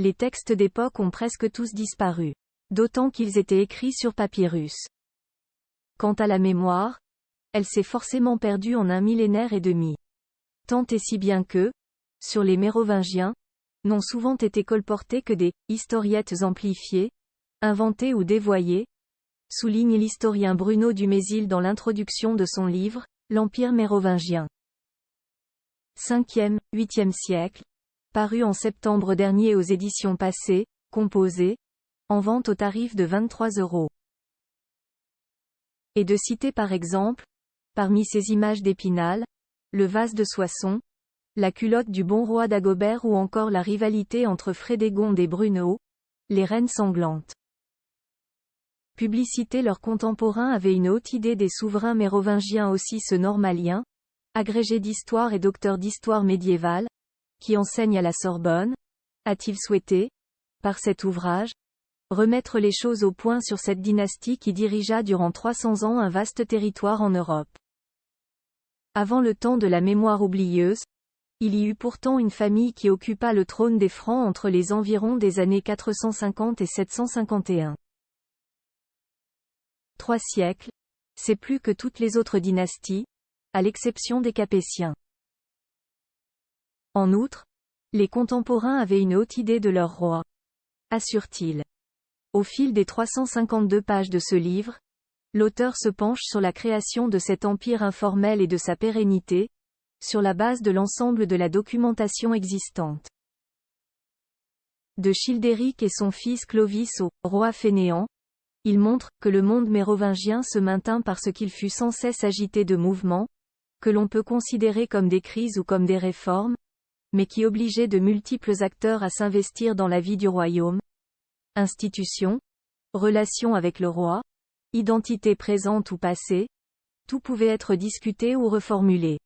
les textes d'époque ont presque tous disparu. D'autant qu'ils étaient écrits sur papyrus. Quant à la mémoire, elle s'est forcément perdue en un millénaire et demi. Tant et si bien que, sur les Mérovingiens, n'ont souvent été colportées que des « historiettes amplifiées », inventées ou dévoyées, souligne l'historien Bruno Dumézil dans l'introduction de son livre, L'Empire mérovingien. 5e, 8e siècle, paru en septembre dernier aux éditions Passé, composé, en vente au tarif de 23 €. Et de citer par exemple, parmi ces images d'Épinal, le vase de Soissons, la culotte du bon roi d'Agobert ou encore la rivalité entre Frédégonde et Brunehaut, les reines sanglantes. Publicité. Leurs contemporains avaient une haute idée des souverains mérovingiens, aussi ce normalien, agrégé d'histoire et docteur d'histoire médiévale, qui enseigne à la Sorbonne, a-t-il souhaité, par cet ouvrage, remettre les choses au point sur cette dynastie qui dirigea durant 300 ans un vaste territoire en Europe. Avant le temps de la mémoire oublieuse, il y eut pourtant une famille qui occupa le trône des Francs entre les environs des années 450 et 751. 3 siècles, c'est plus que toutes les autres dynasties, à l'exception des Capétiens. En outre, les contemporains avaient une haute idée de leur roi, assure-t-il. Au fil des 352 pages de ce livre, l'auteur se penche sur la création de cet empire informel et de sa pérennité, sur la base de l'ensemble de la documentation existante. De Childéric et son fils Clovis au roi fainéant, il montre que le monde mérovingien se maintint parce qu'il fut sans cesse agité de mouvements, que l'on peut considérer comme des crises ou comme des réformes, mais qui obligeaient de multiples acteurs à s'investir dans la vie du royaume. Institutions, relations avec le roi, identité présente ou passée, tout pouvait être discuté ou reformulé.